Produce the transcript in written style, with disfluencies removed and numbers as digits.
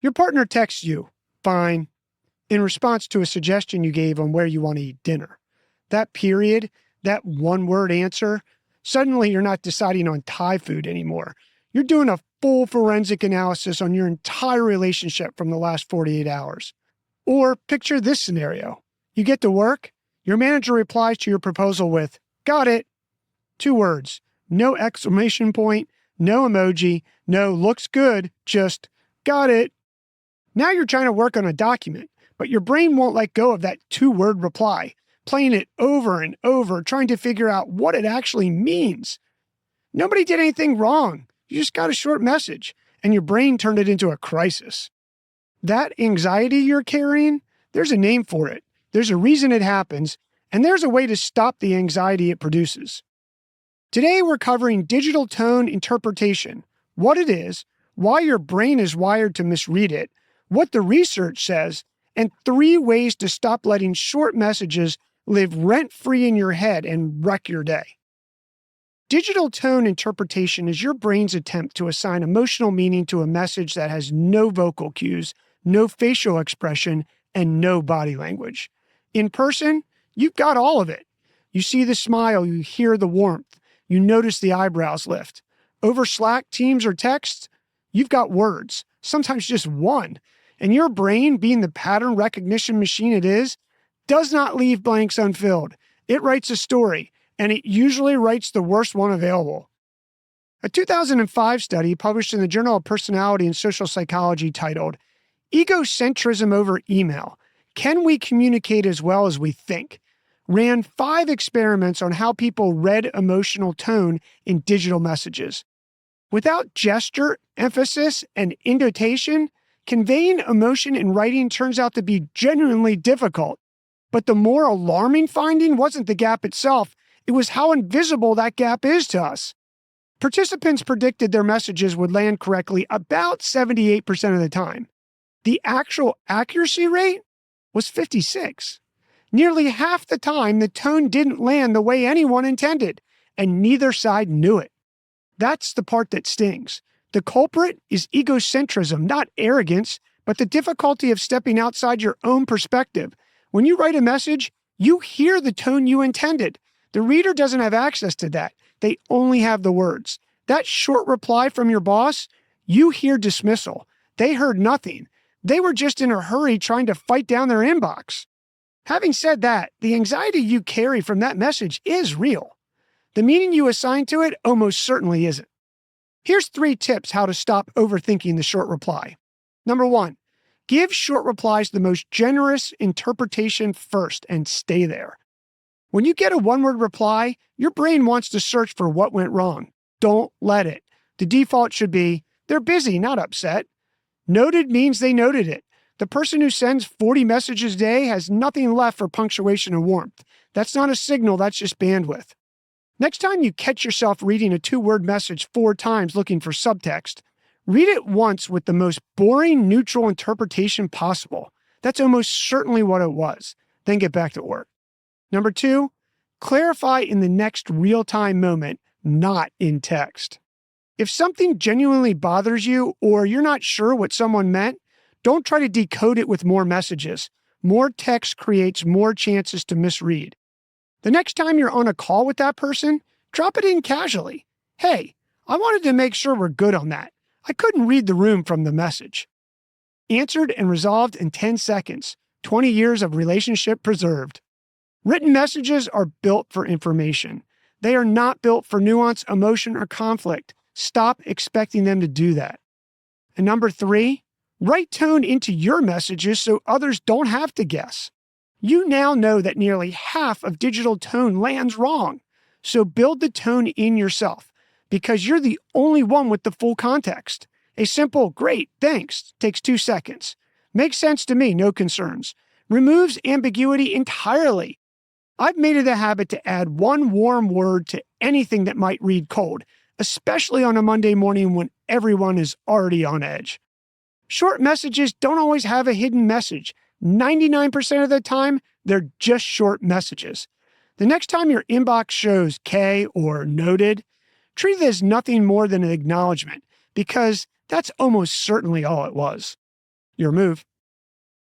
Your partner texts you, fine, in response to a suggestion you gave on where you want to eat dinner. That period, that one-word answer, suddenly you're not deciding on Thai food anymore. You're doing a full forensic analysis on your entire relationship from the last 48 hours. Or picture this scenario. You get to work, your manager replies to your proposal with, got it. 2 words, no exclamation point, no emoji, no looks good, just got it. Now you're trying to work on a document, but your brain won't let go of that 2-word reply, playing it over and over, trying to figure out what it actually means. Nobody did anything wrong. You just got a short message, and your brain turned it into a crisis. That anxiety you're carrying, there's a name for it. There's a reason it happens, and there's a way to stop the anxiety it produces. Today, we're covering digital tone interpretation, what it is, why your brain is wired to misread it, what the research says, and 3 ways to stop letting short messages live rent-free in your head and wreck your day. Digital tone interpretation is your brain's attempt to assign emotional meaning to a message that has no vocal cues, no facial expression, and no body language. In person, you've got all of it. You see the smile, you hear the warmth, you notice the eyebrows lift. Over Slack, Teams, or text, you've got words, sometimes just one. And your brain, being the pattern recognition machine it is, does not leave blanks unfilled. It writes a story, and it usually writes the worst one available. A 2005 study published in the Journal of Personality and Social Psychology titled, Egocentrism Over Email, Can We Communicate as Well as We Think?, ran 5 experiments on how people read emotional tone in digital messages. Without gesture, emphasis, and intonation, conveying emotion in writing turns out to be genuinely difficult. But the more alarming finding wasn't the gap itself, it was how invisible that gap is to us. Participants predicted their messages would land correctly about 78% of the time. The actual accuracy rate was 56. Nearly half the time, the tone didn't land the way anyone intended, and neither side knew it. That's the part that stings. The culprit is egocentrism, not arrogance, but the difficulty of stepping outside your own perspective. When you write a message, you hear the tone you intended. The reader doesn't have access to that. They only have the words. That short reply from your boss, you hear dismissal. They heard nothing. They were just in a hurry trying to fight down their inbox. Having said that, the anxiety you carry from that message is real. The meaning you assign to it almost certainly isn't. Here's 3 tips how to stop overthinking the short reply. Number 1, give short replies the most generous interpretation first and stay there. When you get a one-word reply, your brain wants to search for what went wrong. Don't let it. The default should be, they're busy, not upset. Noted means they noted it. The person who sends 40 messages a day has nothing left for punctuation and warmth. That's not a signal, that's just bandwidth. Next time you catch yourself reading a 2-word message 4 times looking for subtext, read it once with the most boring, neutral interpretation possible. That's almost certainly what it was. Then get back to work. Number 2, clarify in the next real-time moment, not in text. If something genuinely bothers you or you're not sure what someone meant, don't try to decode it with more messages. More text creates more chances to misread. The next time you're on a call with that person, drop it in casually. Hey, I wanted to make sure we're good on that. I couldn't read the room from the message. Answered and resolved in 10 seconds. 20 years of relationship preserved. Written messages are built for information. They are not built for nuance, emotion, or conflict. Stop expecting them to do that. And number 3, write tone into your messages so others don't have to guess. You now know that nearly half of digital tone lands wrong. So build the tone in yourself because you're the only one with the full context. A simple, great, thanks takes 2 seconds. Makes sense to me, no concerns. Removes ambiguity entirely. I've made it a habit to add 1 warm word to anything that might read cold, especially on a Monday morning when everyone is already on edge. Short messages don't always have a hidden message. 99% of the time, they're just short messages. The next time your inbox shows K or noted, treat it as nothing more than an acknowledgement because that's almost certainly all it was. Your move.